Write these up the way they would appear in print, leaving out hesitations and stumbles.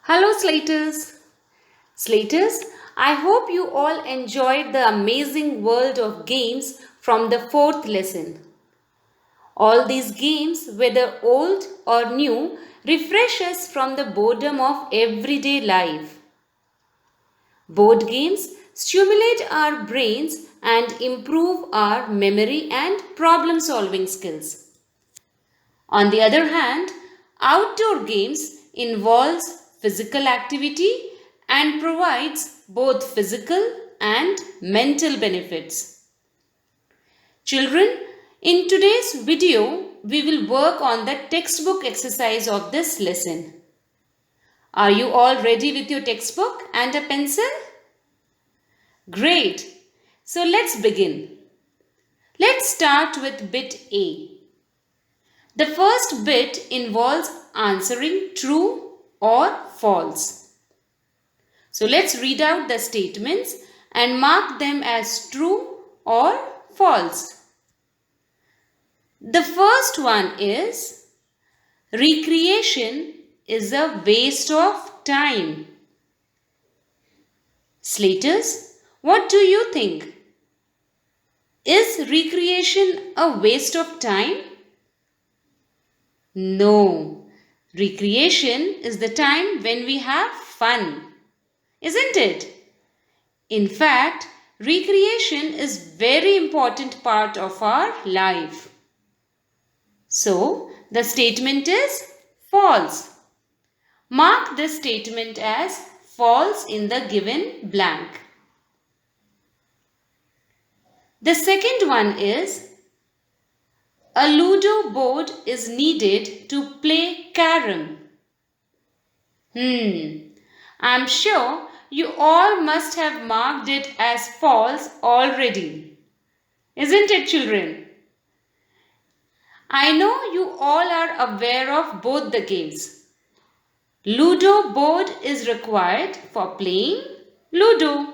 Hello, Slaters. Slaters, I hope you all enjoyed the amazing world of games from the fourth lesson. All these games, whether old or new, refresh us from the boredom of everyday life. Board games stimulate our brains and improve our memory and problem solving skills. On the other hand, outdoor games involves physical activity and provides both physical and mental benefits. Children, in today's video, we will work on the textbook exercise of this lesson. Are you all ready with your textbook and a pencil? Great! So let's begin. Let's start with bit A. The first bit involves answering true or false. So let's read out the statements and mark them as true or false. The first one is recreation is a waste of time. Slaters, what do you think? Is recreation a waste of time? No. Recreation is the time when we have fun, isn't it? In fact, recreation is very important part of our life. So, the statement is false. Mark this statement as false in the given blank. The second one is a Ludo board is needed to play carom. I'm sure you all must have marked it as false already. Isn't it, children? I know you all are aware of both the games. Ludo board is required for playing Ludo.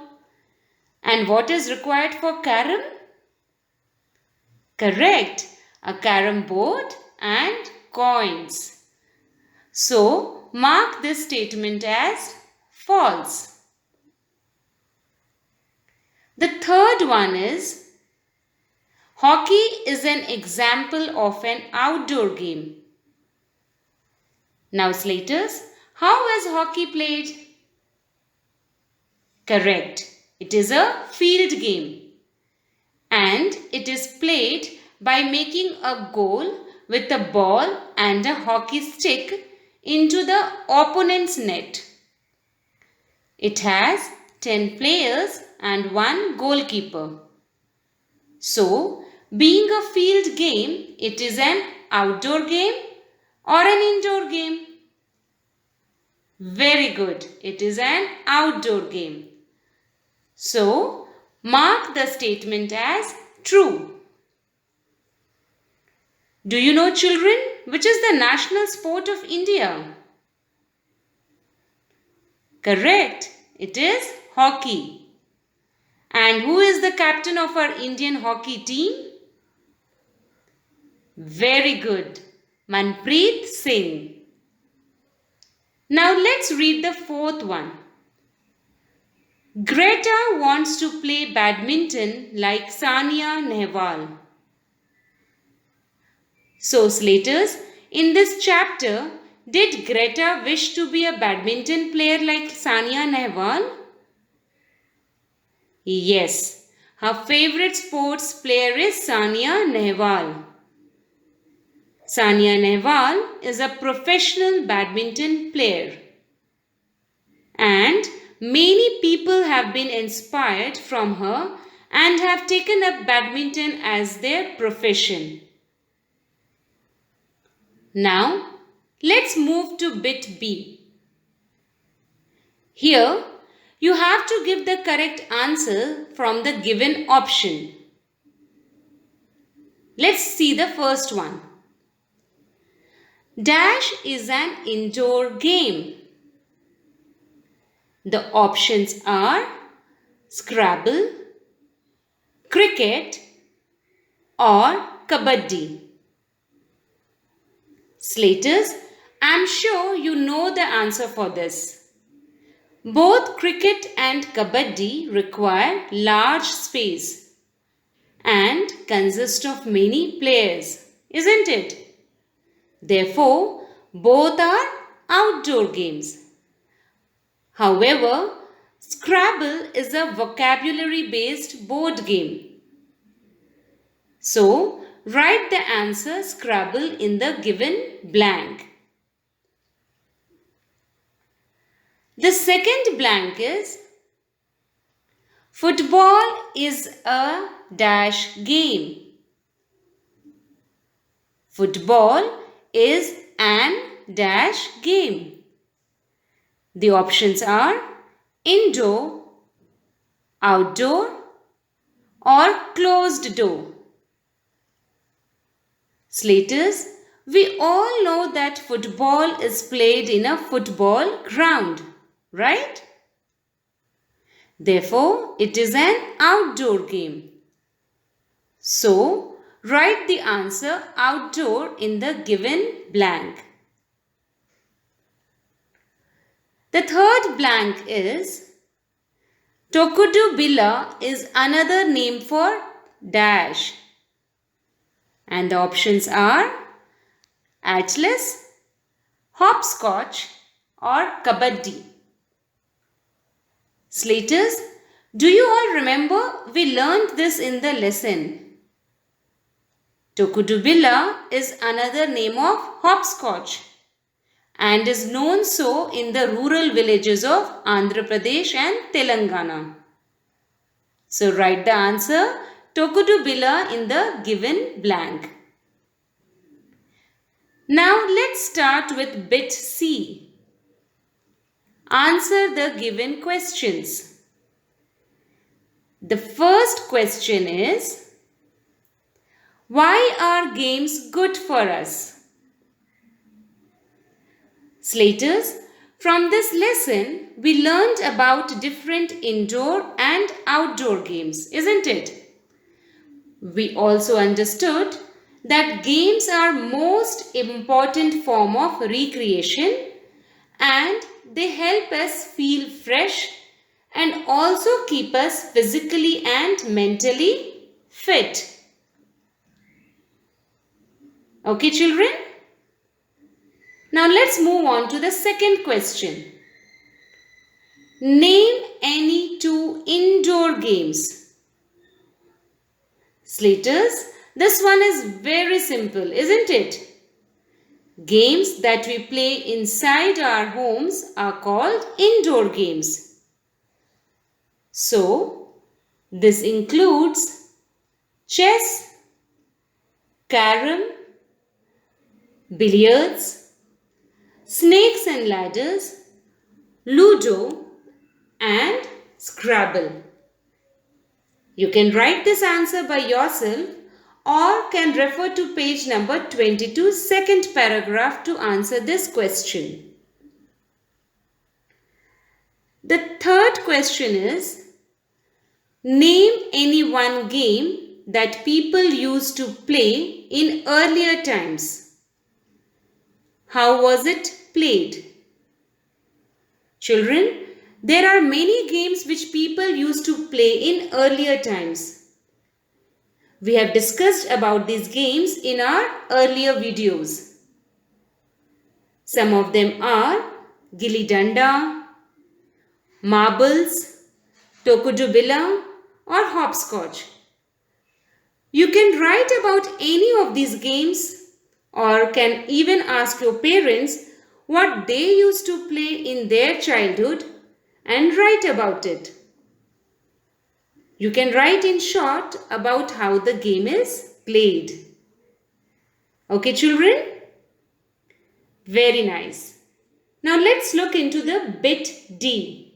And what is required for carom? Correct, a carom board and coins. So, mark this statement as false. The third one is hockey is an example of an outdoor game. Now, Slaters, how is hockey played? Correct, it is a field game. And it is played by making a goal with a ball and a hockey stick into the opponent's net. It has 10 players and 1 goalkeeper. So, being a field game, it is an outdoor game or an indoor game? Very good. It is an outdoor game. So, mark the statement as true. Do you know, children, which is the national sport of India? Correct. It is hockey. And who is the captain of our Indian hockey team? Very good. Manpreet Singh. Now let's read the fourth one. Greta wants to play badminton like Sania Nehwal. So, Slaters, in this chapter, did Greta wish to be a badminton player like Sania Nehwal? Yes, her favorite sports player is Sania Nehwal. Sania Nehwal is a professional badminton player. And many people have been inspired from her and have taken up badminton as their profession. Now, let's move to bit B. Here, you have to give the correct answer from the given option. Let's see the first one. Dash is an indoor game. The options are Scrabble, cricket or kabaddi. Slaters, I'm sure you know the answer for this. Both cricket and kabaddi require large space and consist of many players, isn't it? Therefore, both are outdoor games. However, Scrabble is a vocabulary based board game. So, write the answer Scrabble in the given blank. The second blank is football is a dash game. Football is an dash game. The options are indoor, outdoor, or closed door. Slaters, we all know that football is played in a football ground, right? Therefore, it is an outdoor game. So, write the answer outdoor in the given blank. The third blank is Tokudu Billa is another name for dash. And the options are Atlas, hopscotch, or kabaddi. Slaters, do you all remember we learned this in the lesson? Tokudu Billa is another name of hopscotch and is known so in the rural villages of Andhra Pradesh and Telangana. So write the answer Tokudu Billa in the given blank. Now let's start with bit C. Answer the given questions. The first question is, why are games good for us? Slaters, from this lesson, we learned about different indoor and outdoor games, isn't it? We also understood that games are most important form of recreation and they help us feel fresh and also keep us physically and mentally fit. Okay, children? Now let's move on to the second question. Name any two indoor games. Slaters, this one is very simple, isn't it? Games that we play inside our homes are called indoor games. So, this includes chess, carom, billiards, snakes and ladders, ludo, and Scrabble. You can write this answer by yourself or can refer to page number 22, second paragraph to answer this question. The third question is, name any one game that people used to play in earlier times. How was it played? Children, there are many games which people used to play in earlier times. We have discussed about these games in our earlier videos. Some of them are Gilli Danda, marbles, Tokudu Billa, or hopscotch. You can write about any of these games or can even ask your parents what they used to play in their childhood and write about it. You can write in short about how the game is played. Okay, children? Very nice. Now let's look into the bit D.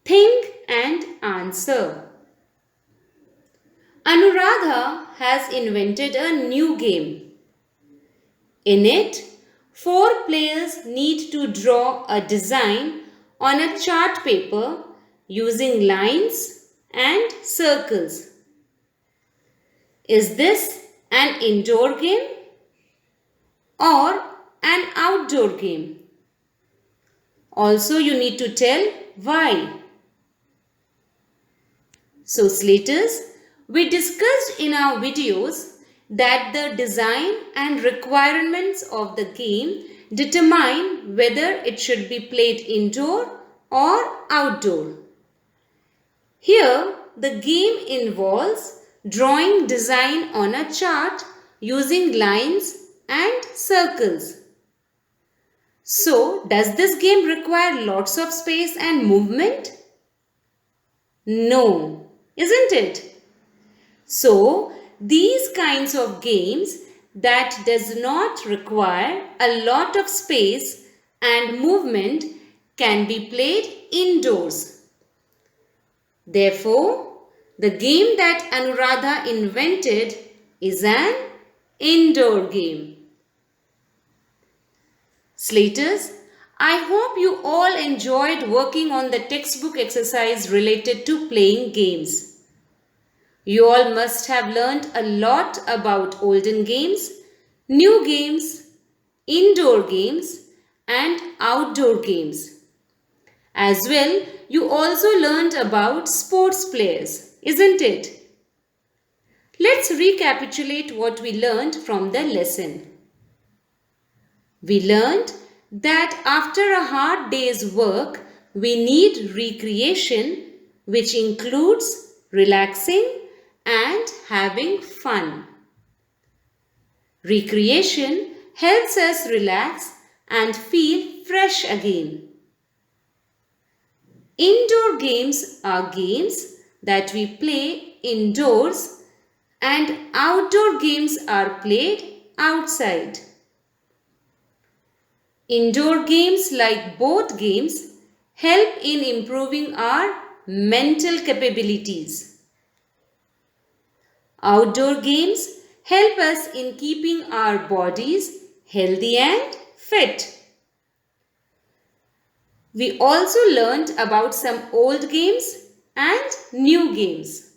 Think and answer. Anuradha has invented a new game. In it, 4 players need to draw a design on a chart paper using lines and circles. Is this an indoor game or an outdoor game? Also, you need to tell why. So, Slaters, we discussed in our videos that the design and requirements of the game determine whether it should be played indoor or outdoor. Here, the game involves drawing design on a chart using lines and circles. So, does this game require lots of space and movement? No, isn't it? So, these kinds of games that does not require a lot of space and movement can be played indoors. Therefore, the game that Anuradha invented is an indoor game. Slaters, I hope you all enjoyed working on the textbook exercise related to playing games. You all must have learned a lot about olden games, new games, indoor games, and outdoor games. As well, you also learned about sports players, isn't it? Let's recapitulate what we learned from the lesson. We learned that after a hard day's work, we need recreation, which includes relaxing and having fun. Recreation helps us relax and feel fresh again. Indoor games are games that we play indoors, and outdoor games are played outside. Indoor games, like both games, help in improving our mental capabilities. Outdoor games help us in keeping our bodies healthy and fit. We also learned about some old games and new games.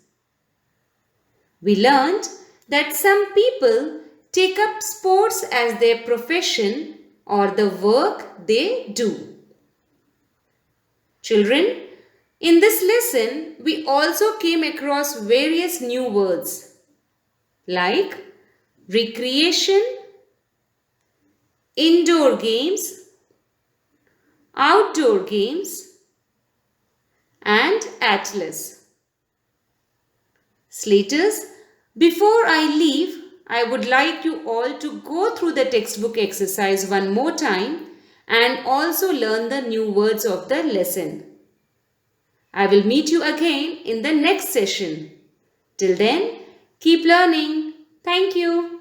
We learned that some people take up sports as their profession or the work they do. Children, in this lesson, we also came across various new words like recreation, indoor games, outdoor games, and atlas. Slaters, before I leave, I would like you all to go through the textbook exercise one more time and also learn the new words of the lesson. I will meet you again in the next session. Till then, keep learning. Thank you.